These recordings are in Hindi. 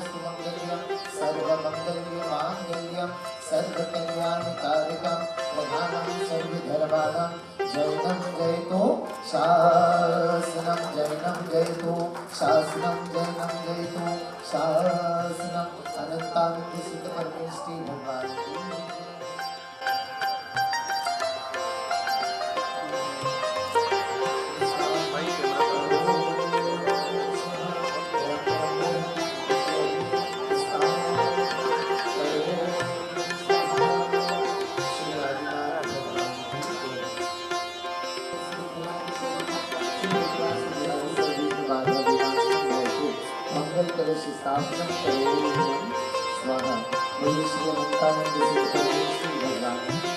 सुमंगल्यं सर्वमंगल्यमांगल्यं सर्वकल्याणकारिकं प्रधानं सर्वधर्माणां जैनं जयतु शासनं जैनं जयतु शासनं जैनं जयतु शासनं अनंतानंद सिद्ध परमेश्वरी भगवान की स्थापना स्वाहा बोलिए श्री अनंतानंद सिद्ध परमेश्वरी भगवान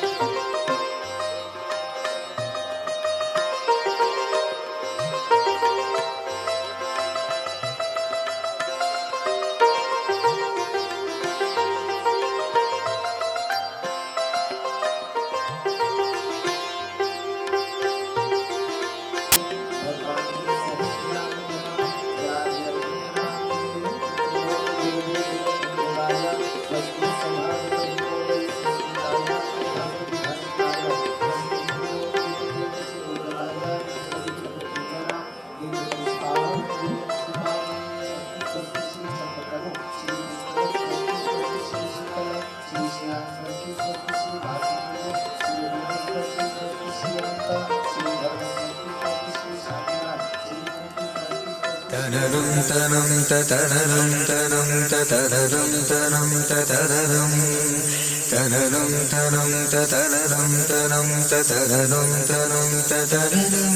तनरं तनं ततरं तनं ततरं तनं ततरं तनरं तनं ततरं तनं ततरं तनं ततरं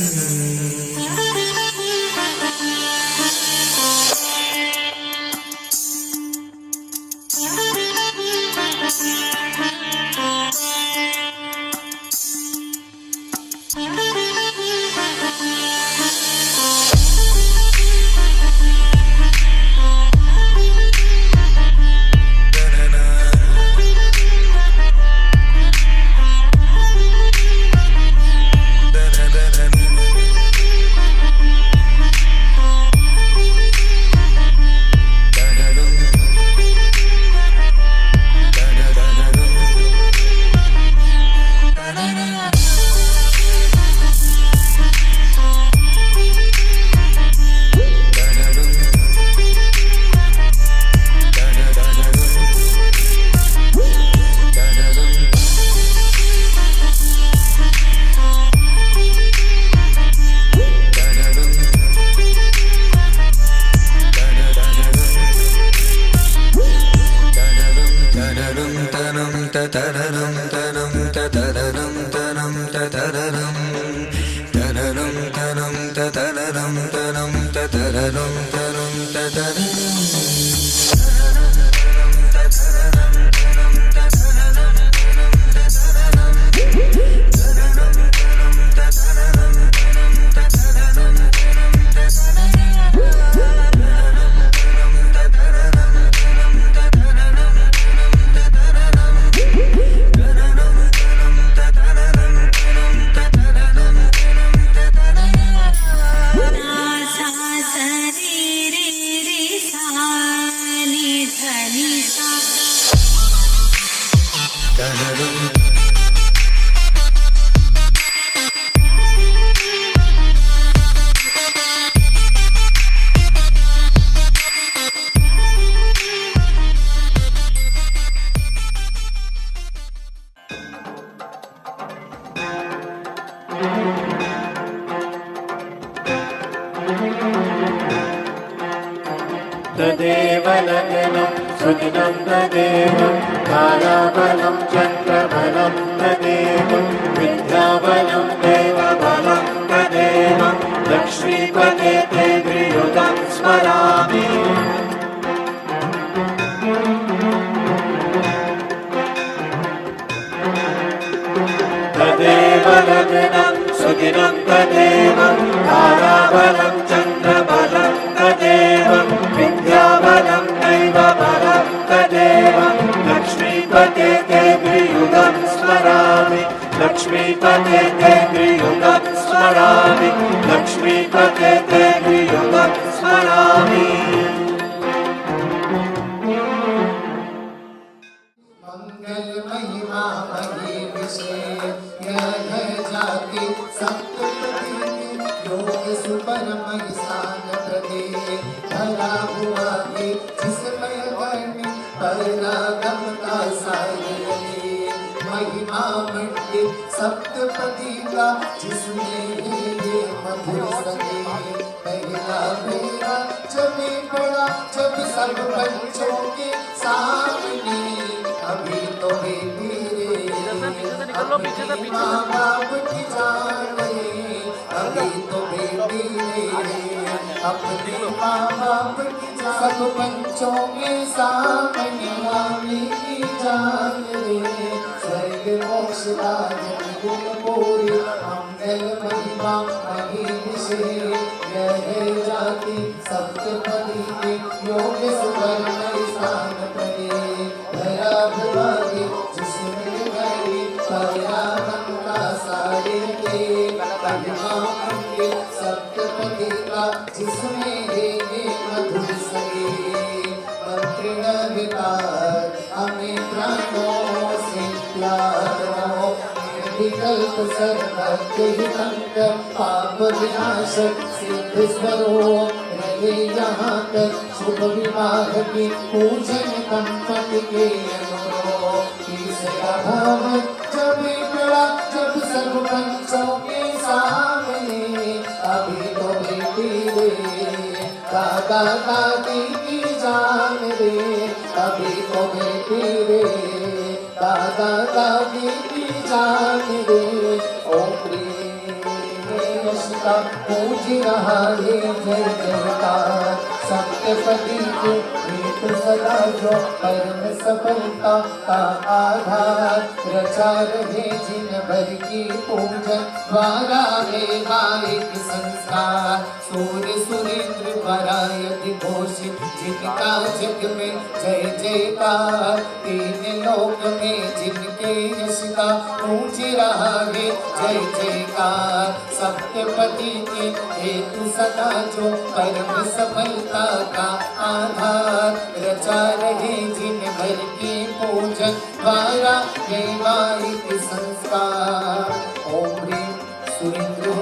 तदेवलग्नं सुदिनं तदेवं ताराबलं चन्द्रबलं तदेवं विद्याबलं देवबलं तदेवं लक्ष्मीपते ते त्रियुगं स्मरामि तदेवलग्नं सुदिनं तदेवं ताराबलं चन्द्रबलं तदेवं विद्याबलं दैवबलं तदेवं लक्ष्मीपते ते त्रियुगं स्मरामि लक्ष्मीपते ते त्रियुगं स्मरामि लक्ष्मीपते ते त्रियुगं स्मरामि रागम का सारे महिमा मंडित सप्तपदी का जिसमें ये मधुर संगीत पहला मेरा जब पड़ा जब सब बच्चों के सामने अभी तो बेटी रे अपने माँ बाप की जान रे अभी तो बेटी रे अपने माँ बाप की जान सब बच्चों के सामने मामी की जान रे स्वर्ग मोक्ष राजन गुण पूरी मंगल महिमा महीन से यह जाति सप्तपदी के योग सुवर्ण स्थान पड़े धरा भुवागे जिसमें गई परागम का सारे के महिमा मंदिर सप्तपदी का जिसमें ये मधुर सगे मंत्रिण विकार हमें प्राणों से प्यार हो विकल्प सर्वज्ञ हितंक पाप विनाशक सिद्ध स्वरूप रहे यहाँ तक शुभ विवाह की पूजन दंपति के अनुरूप तीसरा भाव जब पड़ा जब सर्व पंचों के सामने अभी तो बेटी रे दादा दादी की जान रे अभी तो बेटी रे दादा दादी की जान रे ओम का पूज रहा है जय जयकार सप्तपदी के प्रीत सदा जो परम सफलता का आधार रचा रहे जिन भर की पूजन द्वारा वैवाहिक संस्कार सूर्य सुरेंद्र परायति घोषित जिनका जग में जय जयकार तीन लोक में जिनके यश का पूज रहा है जय जयकार सप्तपदी के हेतु सदा जो परम सफलता का आधार रचा रहे जिन भर की पूजन द्वारा वैवाहिक संस्कार ओम ह्रीं सुरेंद्र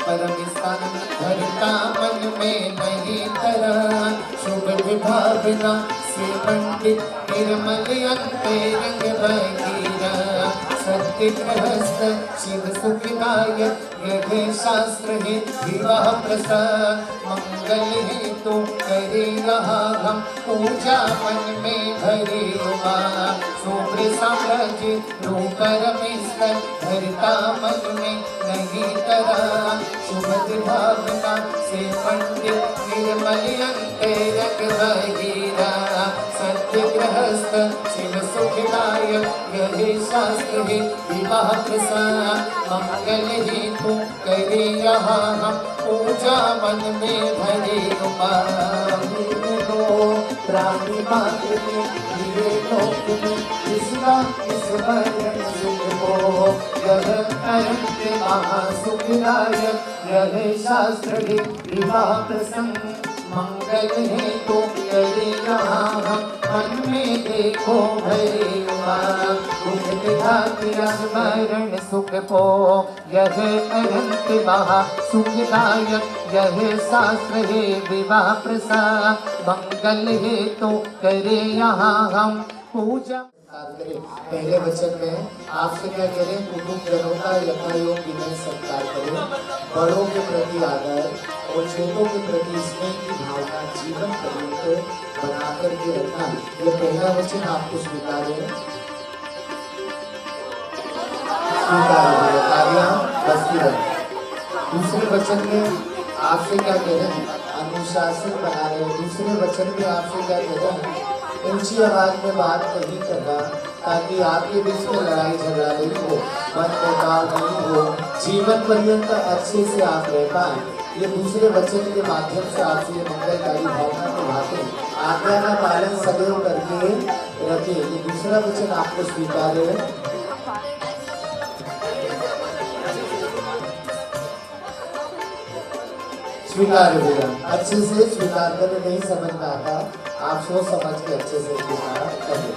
परम स्थान धरता मन में नहीं तरह शुभ विभावना से पंडित निर्मल अंतरंग भगीरा सत्य गृहस्थ शिव सुखदायक यह शास्त्र है विवाह प्रसाद मंगल हेतु करे रहा हम पूजा मन में भरे हुआ शुभ्र साम्राज्य रूप रमेश्वर धरता मन में नहीं तरा शुभ भावना से पंडित निर्मल अंतरंग भगीरा सत्य गृहस्थ शिव सुखदायक यह शास्त्र है विवाह प्रसाद मंगल हेतु करे रहा हम पूजा मन में भरे प्राणी मात्र में ये लोक में इसका इस भजन सुख को यह अनंत महासुखदायक यह शास्त्र है विवाह प्रसंग मंगल हेतु करे यहाँ हम मन में देखो भरे दुख विधाती स्मरण सुख पो यह अनंत महा सुखदायक यह शास्त्र है विवाह प्रसाद मंगल हेतु करे यहाँ हम पूजा पहले वचन में आपसे क्या करें कुटुंब जनों का यथायोग विनय सत्कार करें बड़ों के प्रति आदर और छोटों के प्रति स्नेह की भावना जीवन पर्यंत बना करके रखना ये पहला वचन आपको स्वीकार है बस्ती रहे। दूसरे वचन में आपसे क्या कह रहे हैं अनुशासन बना रहे हैं। दूसरे वचन में आपसे क्या कह रहे हैं ऊंची आवाज में बात नहीं करना ताकि आपके बीच में लड़ाई झगड़ा नहीं हो मन मुटाव नहीं हो जीवन पर्यंत अच्छे से आप रह पाए। ये दूसरे वचन के माध्यम से आपसे ये मंगलकारी भावना निभाते आज्ञा का पालन सदैव करके रखे। ये दूसरा वचन आपको स्वीकार है। स्वीकार होगा अच्छे से स्वीकार करने नहीं समझ में आता आप सोच समझ के अच्छे से स्वीकार करें।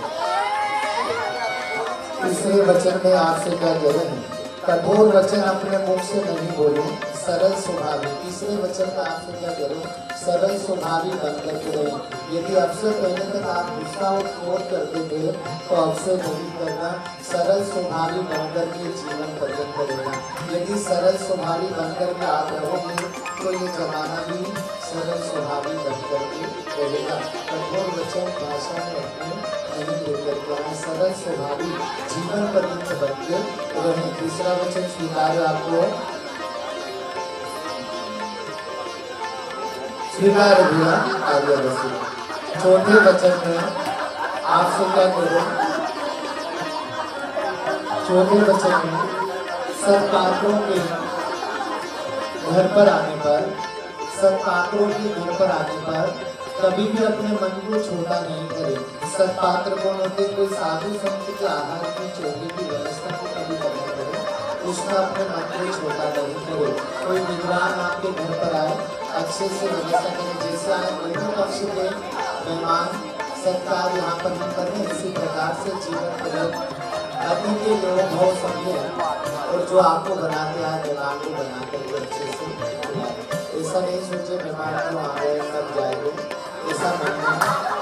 तीसरे वचन में आपसे क्या कह रहे हैं कठोर वचन अपने मुख से नहीं बोले सरल स्वभावी। तीसरे वचन में आपसे क्या करें, सरल स्वभावी बनकर के रहे। यदि अवसर पहले तक आप गुस्सा और क्रोध करते थे तो अवसर नहीं करना, सरल स्वभावी बनकर के जीवन पर्यंत रहेगा। यदि सरल स्वभावी बनकर के आप रहोगे तो ये जमाना भी सरल स्वभावी बनकर के रहेगा। कठोर वचन भाषा में अपने नहीं लेकर के आए, सरल स्वभावी जीवन पर्यंत बनके रहे। तीसरा वचन स्वीकार आपको स्वीकार दिया आगे रसी। चौथे वचन में आपसे क्या करें, चौथे वचन में सत्पात्रों के घर पर आने पर, सत्पात्रों के घर पर आने पर कभी भी अपने मन को छोटा नहीं करे। सत्पात्र कौन होते, कोई साधु संत के आहार की चोरी की व्यवस्था को कभी करना पड़े, उसमें अपने मन को छोटा नहीं करे। कोई विद्वान आपके घर पर आए, अच्छे से व्यवस्था करें। जैसे आए दोनों पक्ष के मेहमान सत्कार यहाँ पर हम करें, इसी प्रकार से जीवन करें। अतिथि देवो भव समझे, और जो आपको बनाते आए मेहमान को बना करके अच्छे से बुलाएं। ऐसा नहीं सोचे मेहमान क्यों आ गए कब जाएंगे, ऐसा मन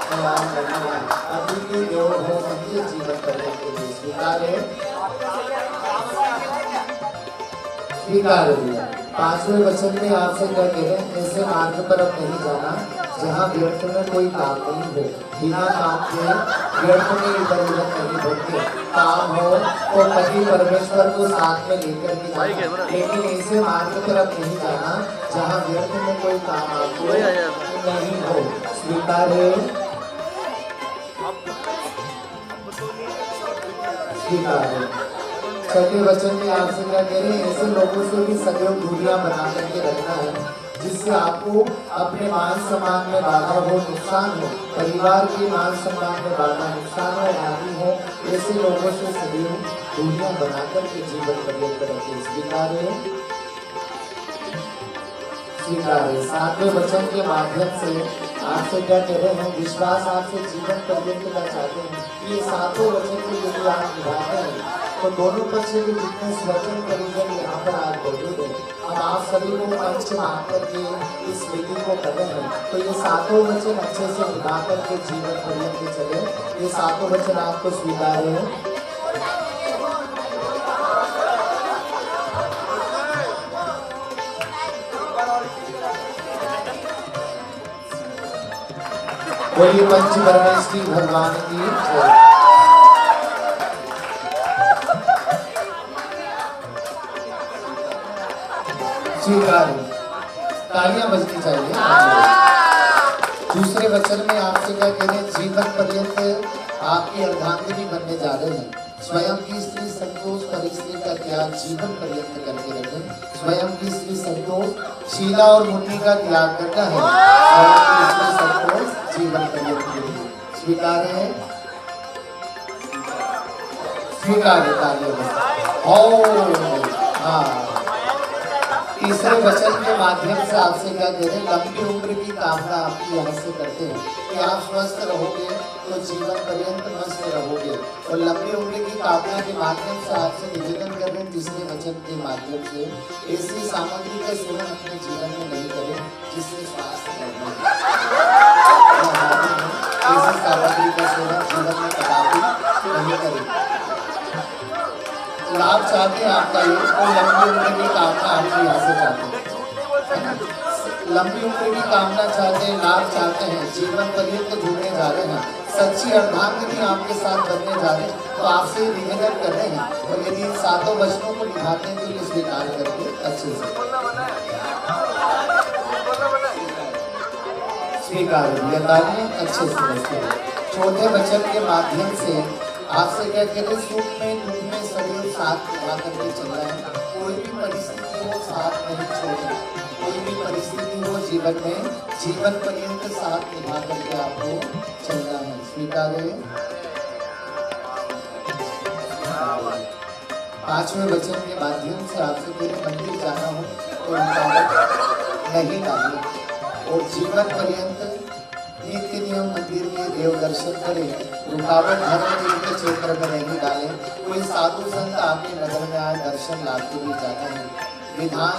ख्याल करना। अतिथि देवो भव समझे जीवन करने के लिए स्वीकार है, स्वीकार दिया। पांचवें वचन में आपसे क्या कह रहे हैं, ऐसे मार्ग पर अब नहीं जाना जहाँ व्यर्थ में कोई काम नहीं हो। बिना काम के व्यर्थ में इधर उधर नहीं भटके। काम हो तो पति परमेश्वर को साथ में लेकर के जाना, लेकिन ऐसे मार्ग पर अब नहीं जाना जहाँ व्यर्थ में कोई काम आपको नहीं हो। स्वीकार है, स्वीकार है। छठे वचन में आपसे क्या कह रहे हैं, ऐसे लोगों से भी सदैव दूरियां बना करके रखना है जिससे आपको अपने मान सम्मान में बाधा हो, नुकसान हो, परिवार के मान सम्मान में बाधा, नुकसान हो, हानि हो। ऐसे लोगों से सदैव दूरियां बना करके जीवन पर्यंत रखें। स्वीकार है, स्वीकार है। सातवें वचन के माध्यम से आपसे क्या कह रहे हैं, विश्वास आपसे जीवन पर्यंत का चाहते हैं। ये सातों वचन को यदि आप निभाते हैं तो दोनों पक्ष के जितने स्वचन परिजन यहाँ पर आज मौजूद है, हम आप सभी को मंच में आकर के इस विधि को कर रहे हैं। तो ये सातों वचन अच्छे से निभा करके जीवन पर्यंत चले। ये सातों वचन आपको स्वीकार है, बोलिए पंच परमेश्वरी भगवान की जय। स्वीकार, तालियां बजनी चाहिए। दूसरे वचन में आपसे क्या कह रहे हैं, जीवन पर्यंत आपकी अर्धांगिनी बनने जा रहे हैं। स्वयं की स्त्री संतोष परिस्त्री का त्याग जीवन पर्यंत करके रखें। स्वयं की स्त्री संतोष शीला और मुन्नी का त्याग करना है। स्वयं की स्त्री संतोष जीवन पर्यंत के लिए स्वीकार है, स्वीकार है। तालियां हाँ। तीसरे वचन के माध्यम से आपसे क्या कह रहे हैं, लंबी उम्र की कामना आपकी यहाँ से करते हैं कि आप स्वस्थ रहोगे तो जीवन पर्यंत मस्त रहोगे। और लंबी उम्र की कामना के माध्यम से आपसे निवेदन कर रहे हैं, तीसरे वचन के माध्यम से ऐसी सामग्री का सेवन अपने जीवन में नहीं करें जिससे स्वास्थ्य बढ़े। ऐसी सामग्री का सेवन जीवन में कदापि नहीं करें। लाभ चाहते हैं आपका ये, और लंबी उम्र की कामना आपके यहाँ से चाहते हैं, लंबी उम्र की कामना चाहते हैं, लाभ चाहते हैं, जीवन पर्यंत जुड़ने जा रहे हैं, सच्ची अर्धांगिनी आपके साथ बनने जा रहे हैं। तो आपसे निवेदन कर रहे हैं, और यदि इन सातों वचनों को निभाते हैं तो ये स्वीकार करके अच्छे से स्वीकार अच्छे से। चौथे वचन के माध्यम से आपसे क्या कहते हैं, सुख में दुख में सदैव साथ निभा करके चलना है। कोई भी परिस्थिति हो साथ नहीं छोड़ना, कोई भी परिस्थिति हो जीवन में जीवन पर्यंत साथ निभा करके आपको चलना है। स्वीकार है। पांचवें वचन के माध्यम से आपसे मेरे मंदिर जाना हो तो रुकावट नहीं डालिए, और जीवन पर्यंत नित्य नियम मंदिर में देव दर्शन करें। रुकावट धर्म के क्षेत्र में नहीं डालें। कोई साधु संत आपके नगर में आए, दर्शन लाभ के लिए जाना है, विधान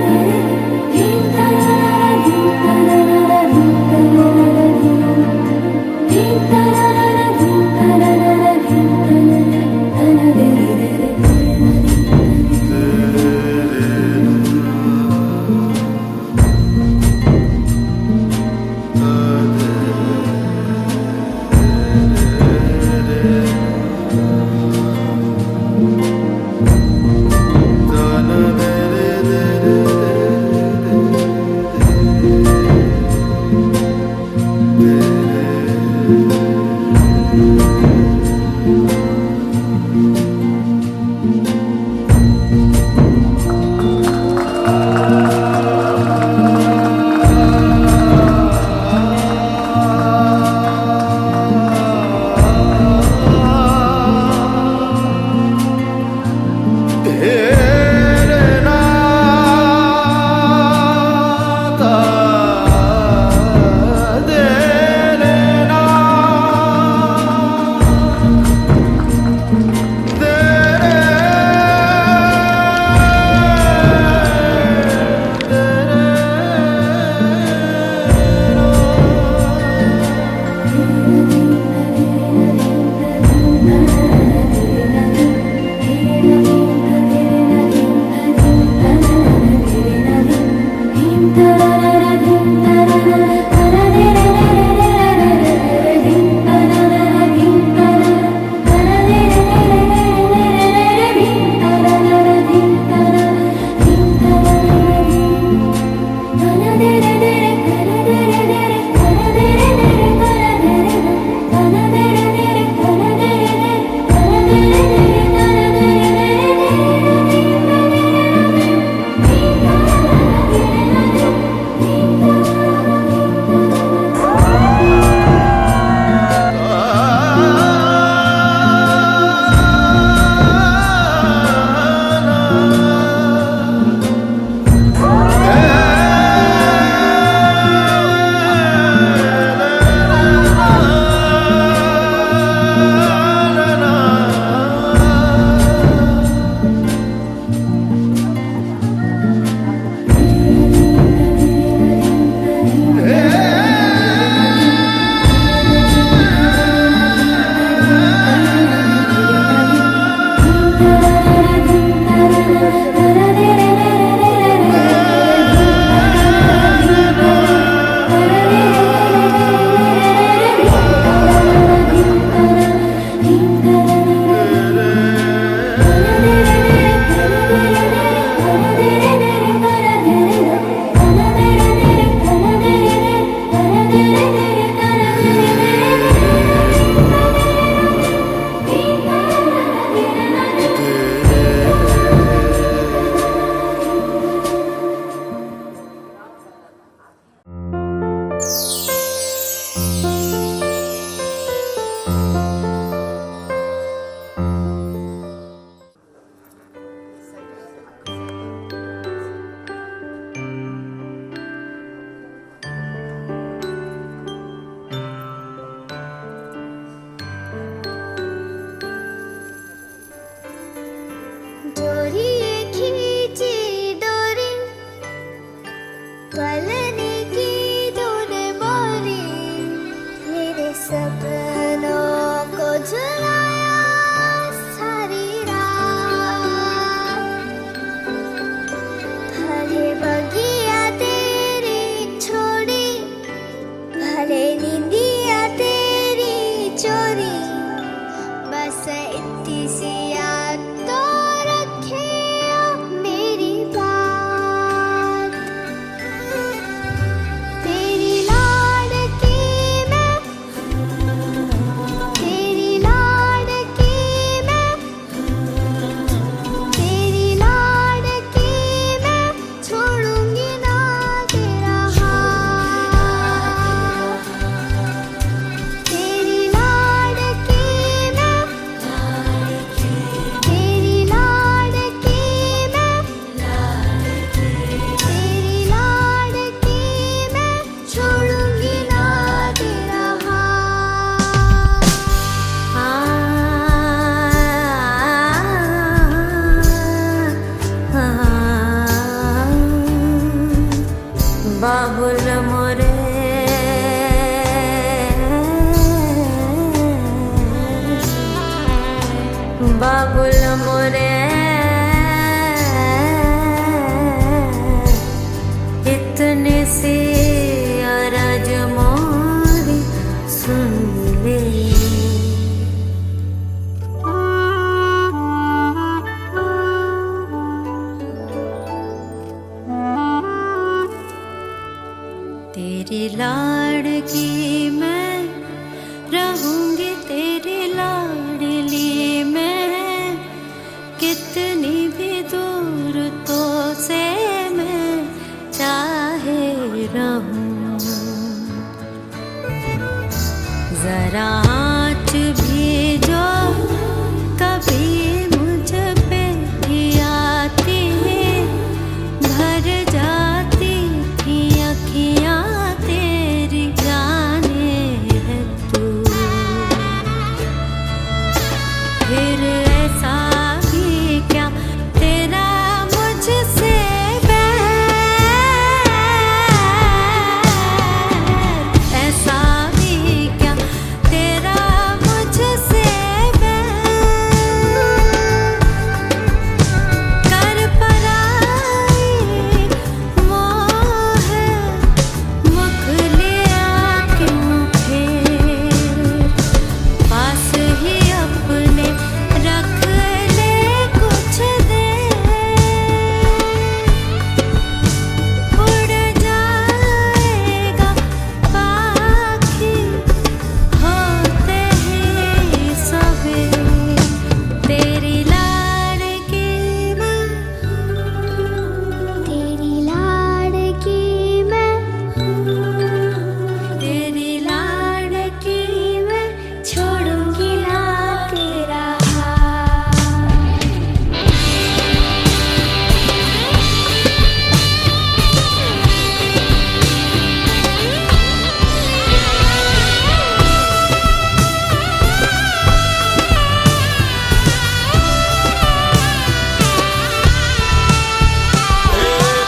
की मैं रहूंगी तेरी लाडली मैं, कितनी भी दूर तो से मैं चाहे रहूं। जरा आँच भी जो कभी मुझ पे भी आती, भर जाती थी अखियाँ तेरी, जाने है तू। फिर ऐसा भी क्या तेरा मुझसे बैर, ऐसा भी क्या तेरा मुझसे बैर, कर पराई मोह मुख लिया क्यों फिर, पास ही अपने रख ले कुछ देर, उड़ जाएगा पाखी होते ही सवेर, तेरी लाडकी मैं, तेरी लाडकी मैं, तेरी लाडकी मैं, छोड़ूंगी ना तेरा हाथ।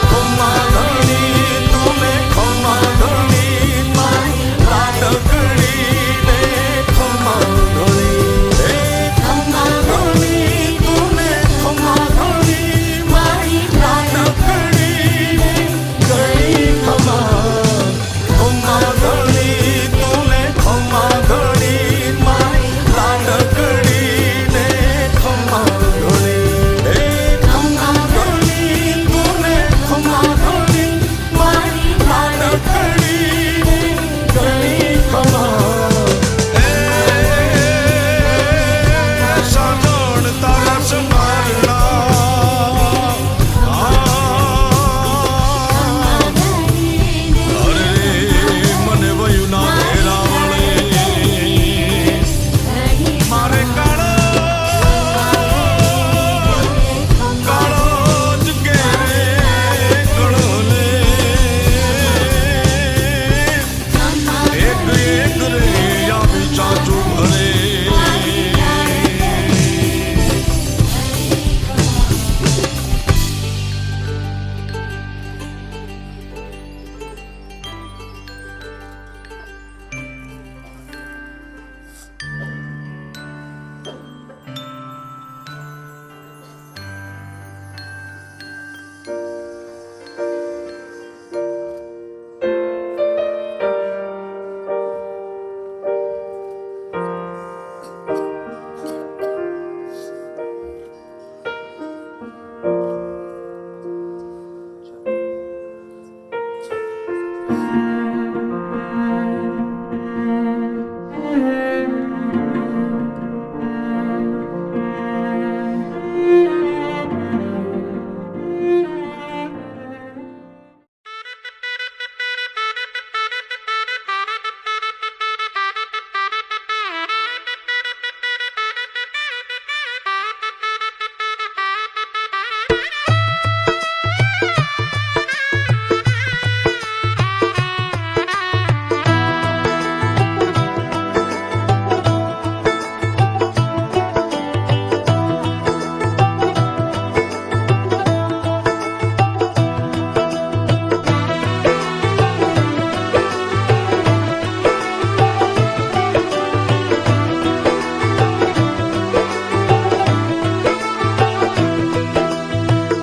खम्मा धनी तूने खम्मा धनी मारी लाडकड़ी ने, खम्मा धनी खम्मा धनी तूने खम्मा धनी मारी लाडकड़ी ने, गई खम्मा खम्मा धनी तूने खम्मा धनी मारी लाडकड़ी ने, खम्मा धनी खम्मा धनी तूने खम्मा धनी मारी लाडकड़ी ने, गई खम्मा। साजन तारा संभालना अरे મને વયું ના ઘેરા વળે મારે કાળો કાળો જ ઘેરે ગળો લે એક એક રે આવી ચાચું ઘરે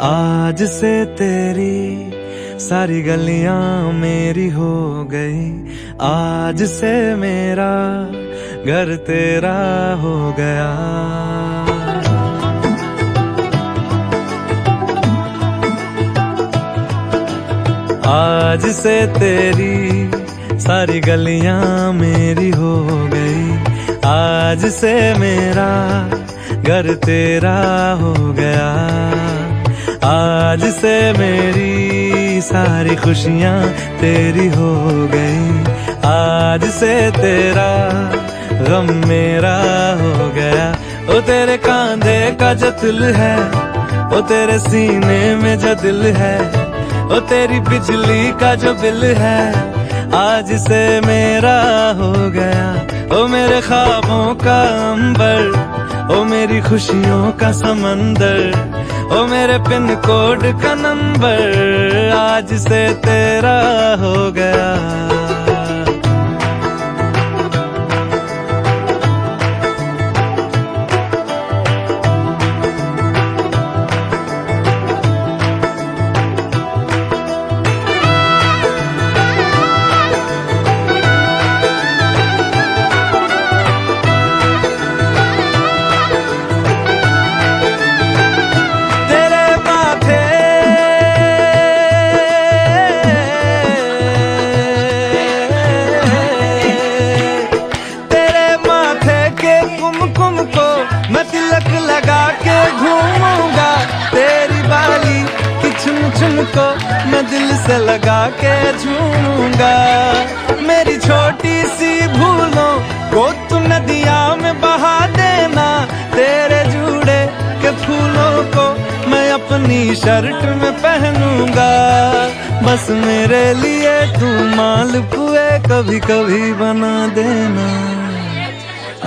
आज से तेरी सारी गलियां मेरी हो गई, आज से मेरा घर तेरा हो गया। आज से तेरी सारी गलियां मेरी हो गई। आज से मेरा घर तेरा हो गया। आज से मेरी सारी खुशियां तेरी हो गई। आज से तेरा गम मेरा हो गया। ओ तेरे कांधे का जो दिल है, ओ तेरे सीने में जो दिल है, ओ तेरी बिजली का जो बिल है, आज से मेरा हो गया। ओ मेरे ख्वाबों का अंबर, ओ मेरी खुशियों का समंदर, ओ मेरे पिन कोड का नंबर, आज से तेरा हो गया। को मैं दिल से लगा के झूमूंगा। मेरी छोटी सी भूलों को तू नदिया में बहा देना। तेरे जुड़े के फूलों को मैं अपनी शर्ट में पहनूंगा। बस मेरे लिए तू मालपुए कभी कभी बना देना।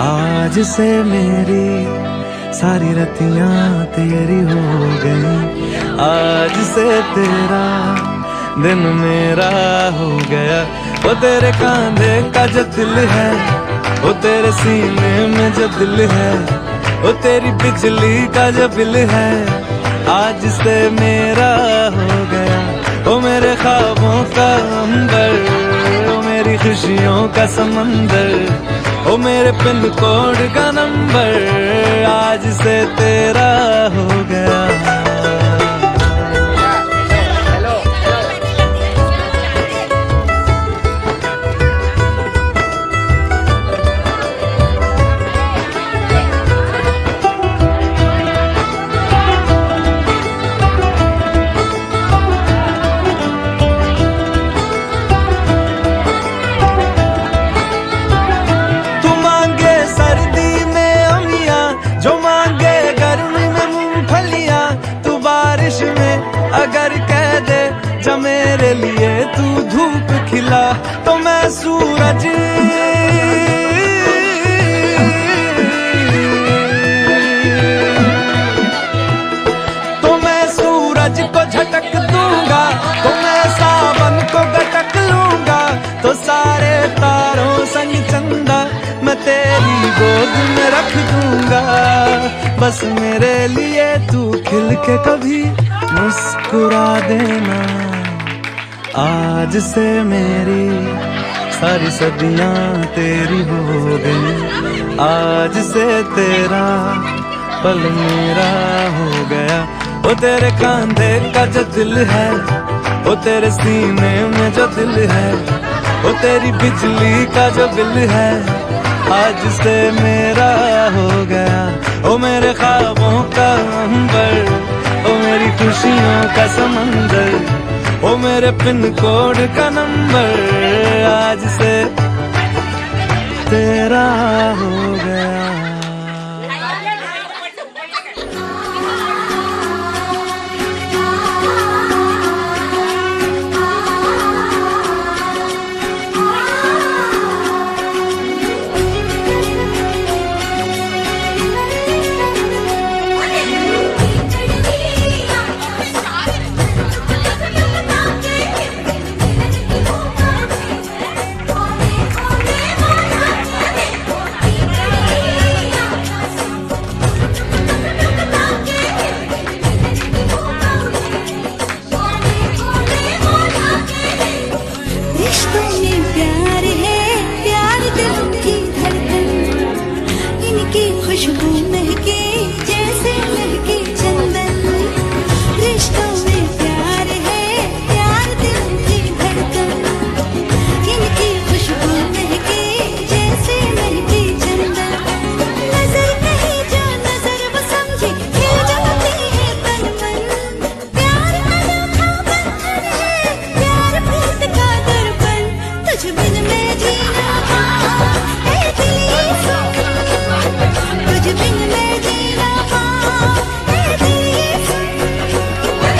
आज से मेरी सारी रतियां तेरी हो गई। आज से तेरा दिन मेरा हो गया। वो तेरे कांधे का जो दिल है, वो तेरे सीने में जो दिल है, वो तेरी बिजली का जो बिल है, आज से मेरा हो गया। वो मेरे ख्वाबों का अंबर, वो मेरी खुशियों का समंदर, ओ मेरे पिन कोड का नंबर, आज से तेरा हो गया। अगर कह दे जब मेरे लिए तू धूप खिला, तो मैं सूरज को झटक दूंगा, तो मैं सावन को गटक लूंगा। तो सारे तारों संग चंदा मैं तेरी गोद में रख दूंगा। बस मेरे लिए तू खिल के कभी मुस्कुरा देना। आज से मेरी सारी सदियां तेरी हो गई। आज से तेरा पल मेरा हो गया। वो तेरे कांधे का जो दिल है, वो तेरे सीने में जो दिल है, वो तेरी बिजली का जो बिल है, आज से मेरा हो गया। ओ मेरे ख्वाबों का अंबर, ओ मेरी खुशियों का समंदर, ओ मेरे पिन कोड का नंबर, आज से तेरा हो गया। जीना पाऊं ए दिल सुन तुझ बिन मैं जीना पाऊं ए दिल सुन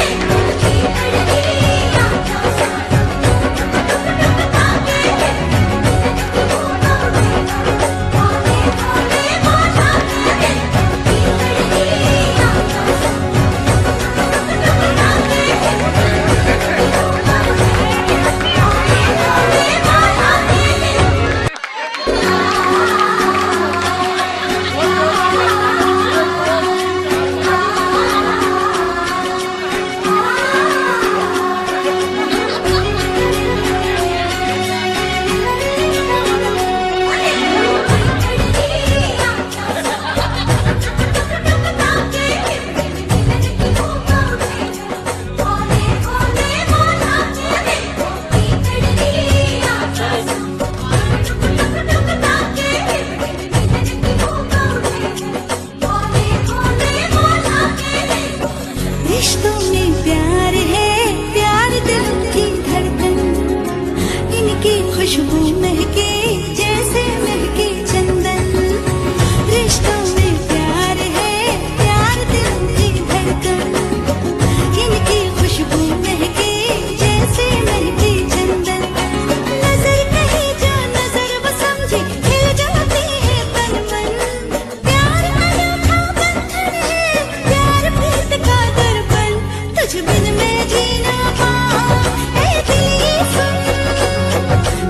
रिश्तों में प्यार है प्यार दिल की धड़कन इनकी खुशबू महके जैसे महके चंदन रिश्तों में प्यार है प्यार दिल की धड़कन इनकी खुशबू महके जैसे महके चंदन नजर कहीं जो नजर वो समझे खिल जाती है तन मन प्यार अनोखा बंधन है प्यार प्रीत का दर्पण तुझ बिन मैं जीना पाऊं ए दिल सुन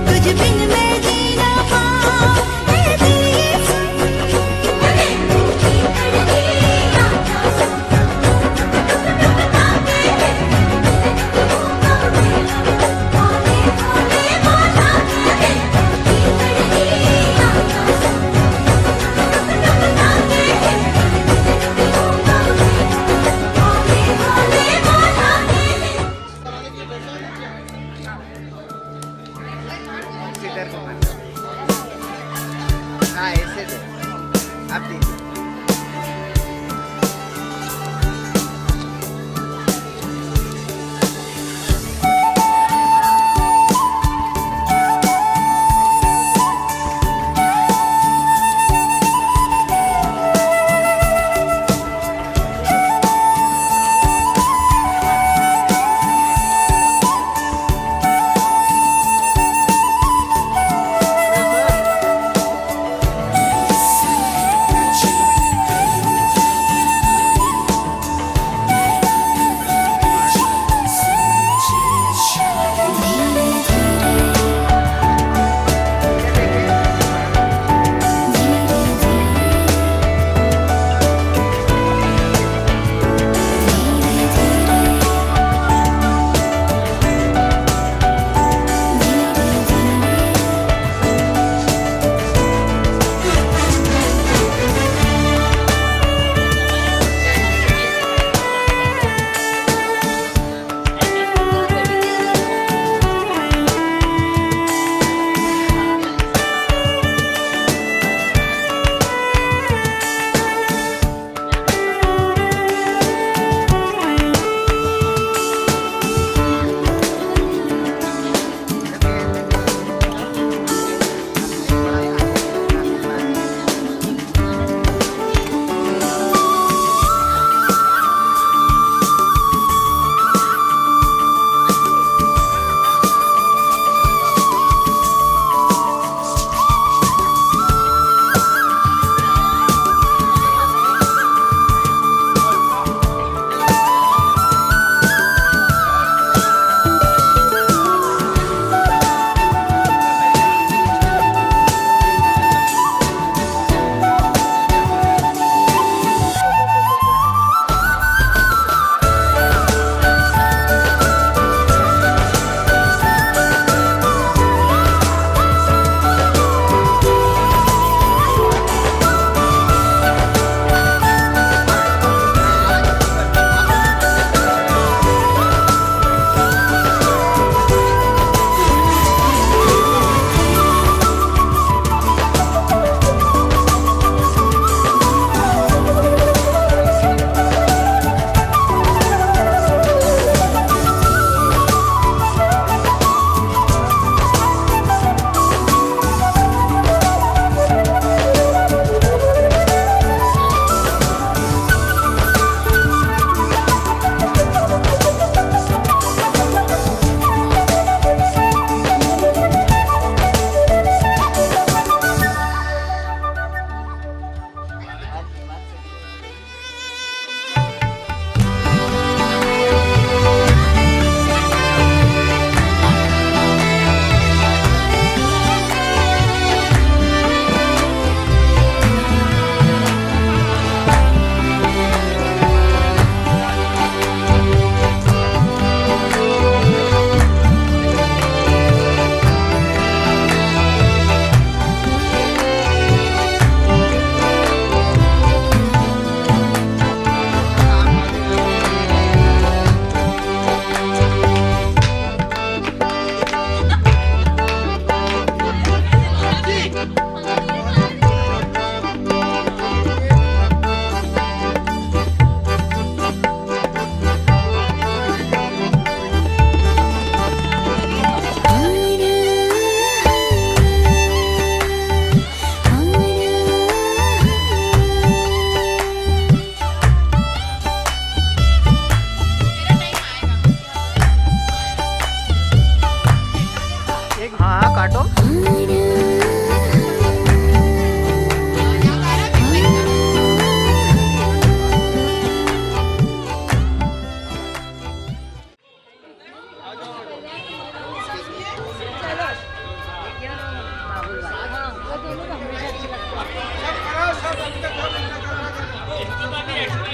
तुझ बिन मैं जीना पाऊं ए दिल सुन हाँ ऐसे दो आप दीजिए Thank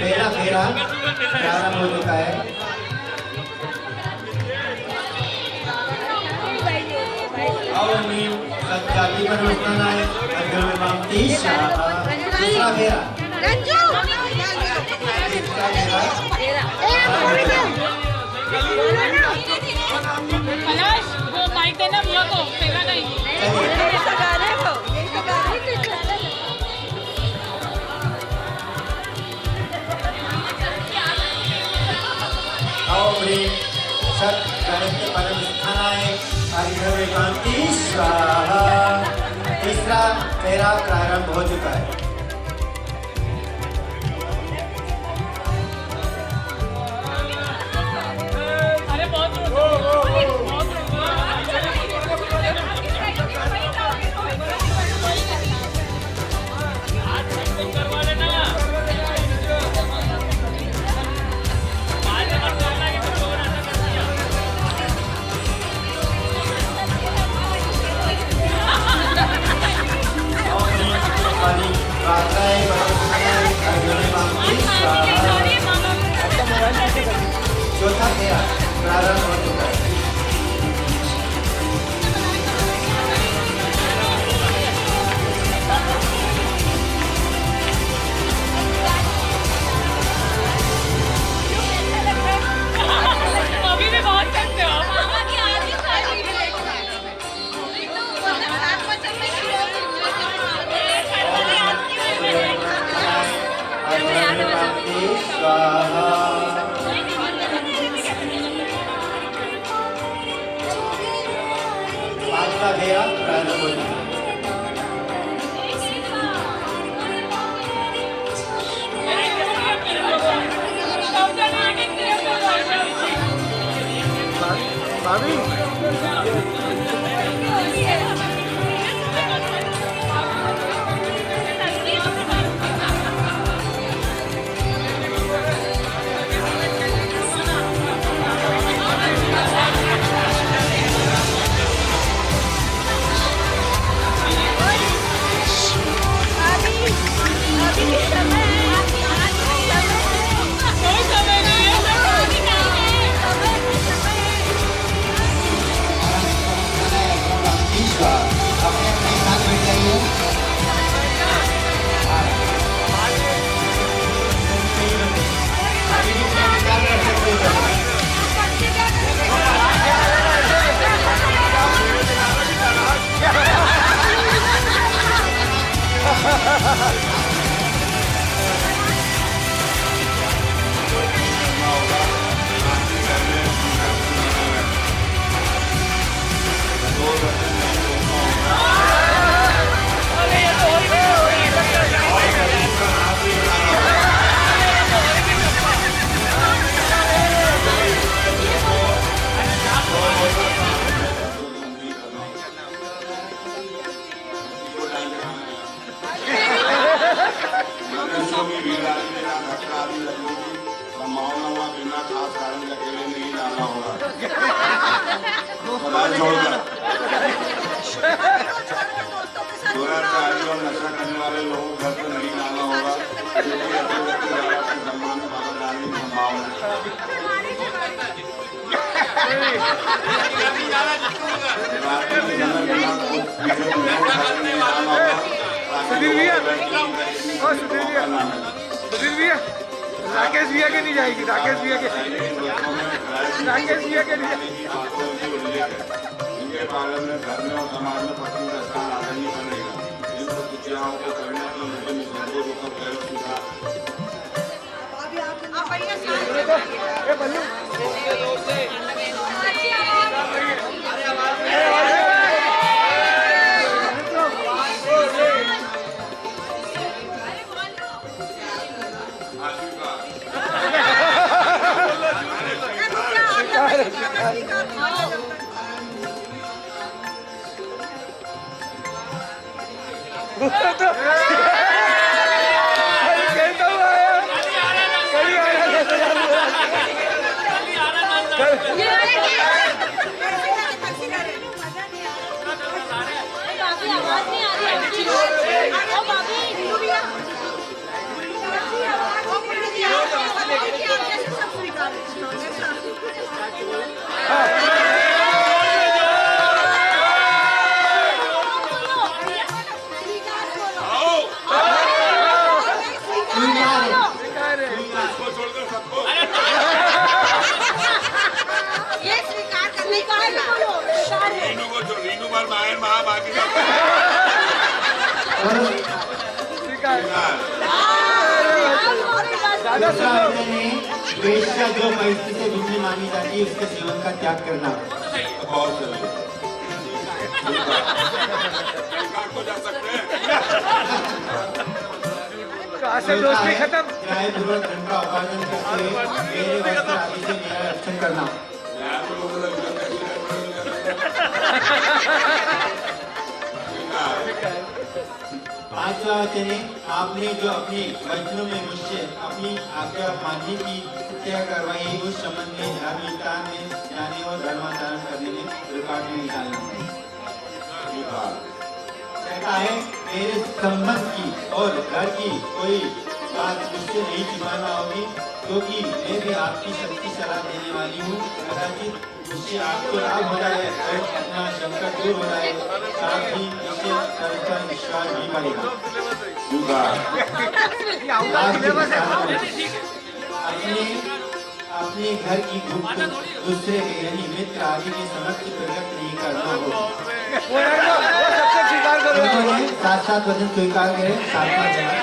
पहला फेरा प्रारंभ हो चुका है। अवनी सत्यापी पर उठना है दूसरा फेरा पलाश वो माइक देना भैया को फेरा नहीं अवनी सत्यापी पर उठना है तीसरा फेरा प्रारंभ हो चुका है। अरे बहुत करवा लेना चौथा फेरा प्रारंभ हो चुका है। अभी भी बहुत करते हो पांचवा फेरा प्रारंभ हो चुका है। नशा करने वाले लोगों घर पर नहीं डालना होगा सम्मान डालने की भैया राकेश भैया के नहीं जाएगी राकेश भैया के इनके बारे में घर में और समाज में पत्नी का स्थान आदर नहीं बनेगा। इन प्रतिक्रियाओं को करने के मुझे निसंदेह होकर गैर सुधा आवाज नहीं आ रही है। इसको छोड़कर सबको ये स्वीकार करने का है रीनू को छोड़, रीनू पर मायर महा बाकी सब दूसरा वचन है वेश्या जो परिस्थिति से भिन्न मानी जाती है उसके जीवन का त्याग करना। बहुत जल्दी को जा सकते हैं। दोस्ती खत्म। न्यायपूर्वक धन का उपार्जन करके मेरे वस्त्र आदि से मेरा रक्षण करना। पांचवा वचन है आपने जो अपने वचनों में मुझसे अपनी आज्ञा मानने की प्रतिज्ञा करवाई उस संबंध में धार्मिकता में जाने और धर्माचरण करने में रुकावट नहीं डालना। कहता है मेरे संबंध की और घर की कोई बात मुझसे नहीं छिपाना होगी क्योंकि मैं भी आपकी शक्ति सलाह देने वाली हूँ। कदाचित उससे आपको लाभ हो जाए और अपना संकट दूर हो जाए, साथ ही इससे सबका विश्वास भी बढ़ेगा। अपने घर की गुप्त दूसरे के यानी मित्र आदि के समक्ष प्रकट नहीं करना होगा। साथ साथ वचन स्वीकार करें, सातवां जवाब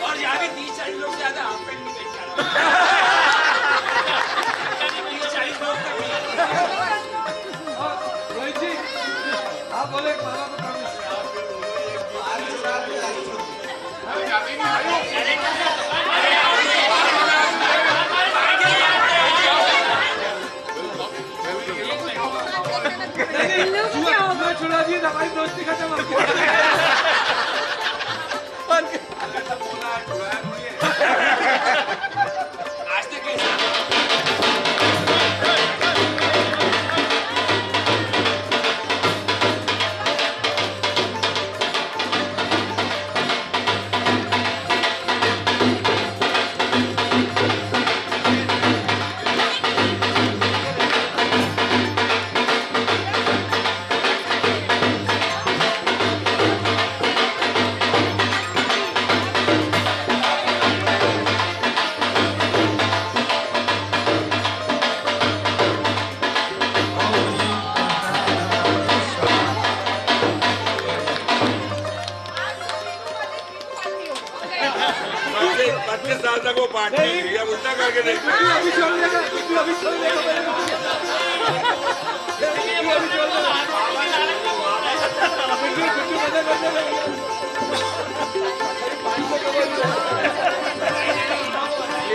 और यहाँ भी 30-40 लोग ज्यादा हाफ पैंट नहीं पहन के 30-40 लोग आप बोले बाबा को छुड़ा दिए हमारी दोस्ती खत्म हो गई। को पार्टी है उल्टा करके देखो अभी छोड़ देगा अभी छोड़ देगा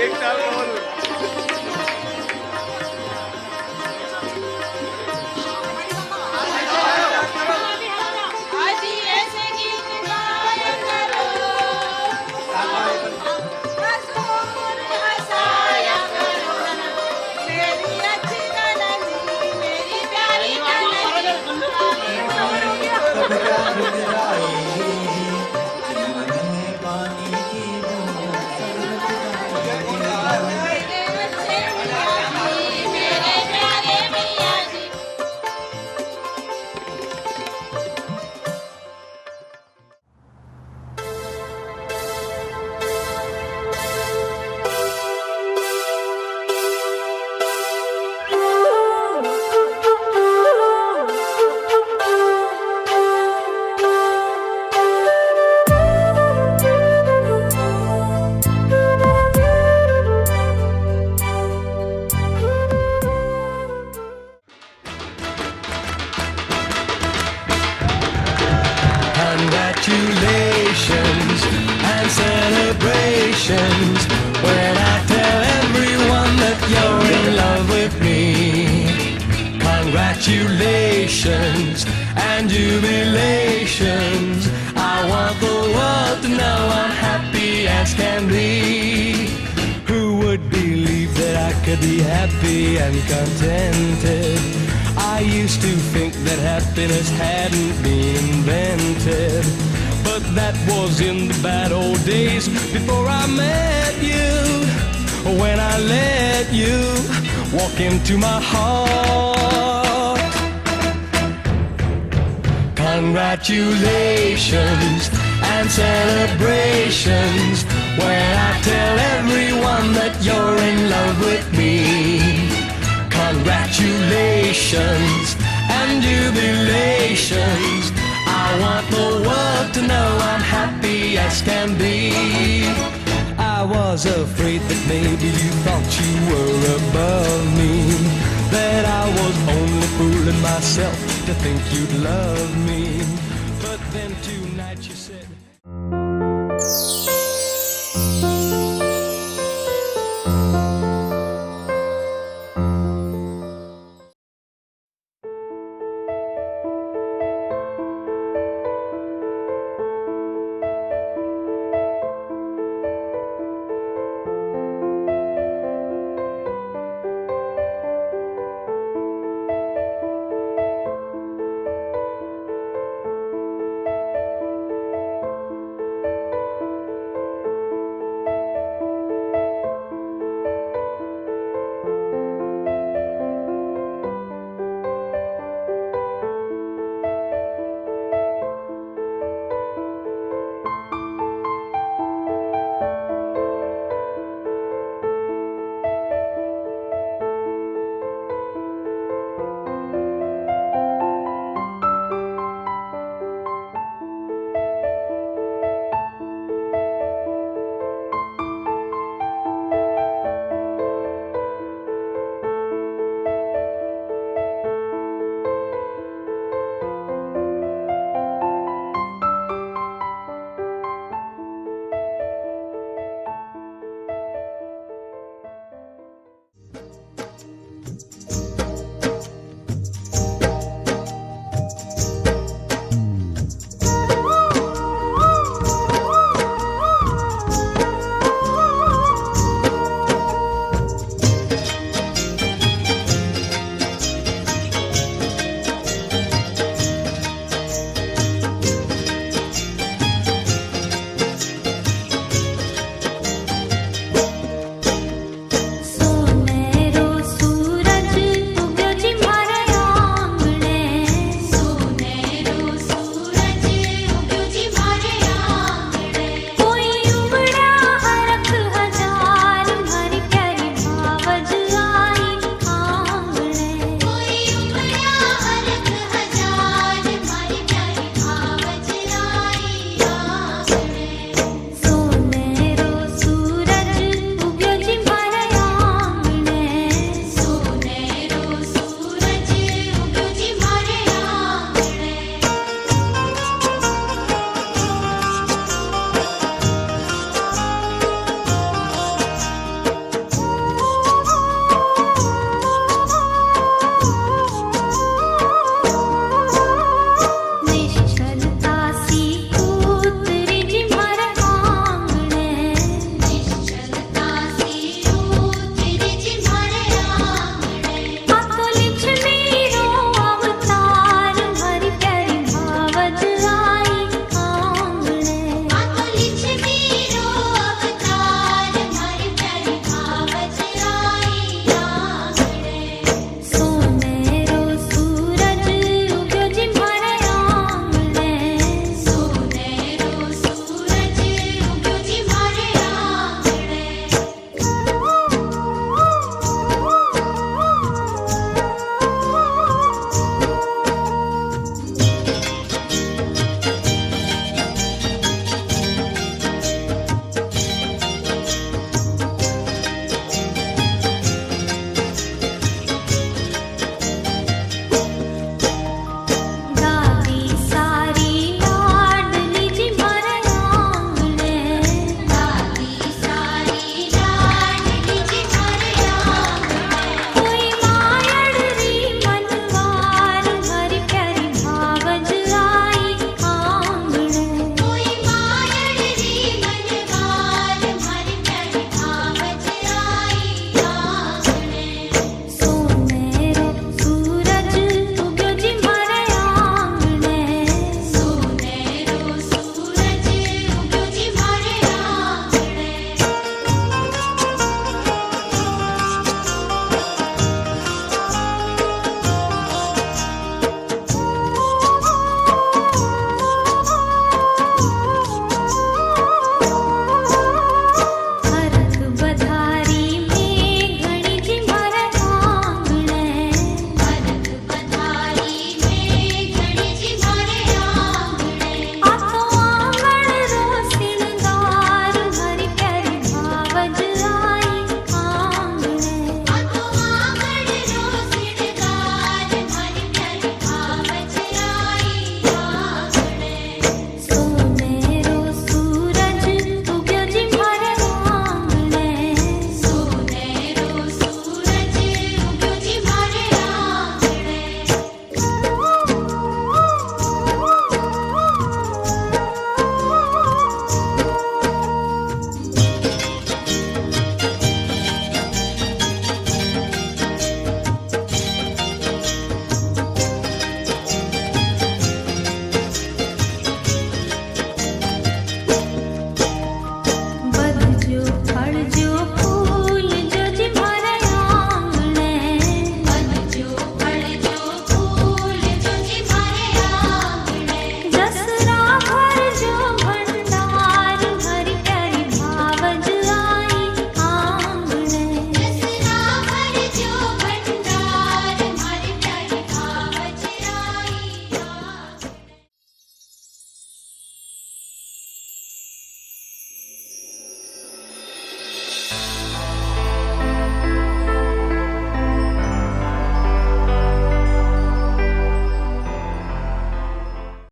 एक साल Congratulations and celebrations when I tell everyone that you're in love with me. Congratulations and jubilations. I want the world to know I'm happy as can be. Who would believe that I could be happy and contented? I I used to think that happiness hadn't been invented, but that was in the bad old days before I met you. When I let you walk into my heart. Congratulations and celebrations when I tell everyone that you're in love with me. Congratulations and jubilations. I want the world to know I'm happy as can be. I was afraid that maybe you thought you were above me, that I was only fooling myself to think you'd love me. But then tonight you said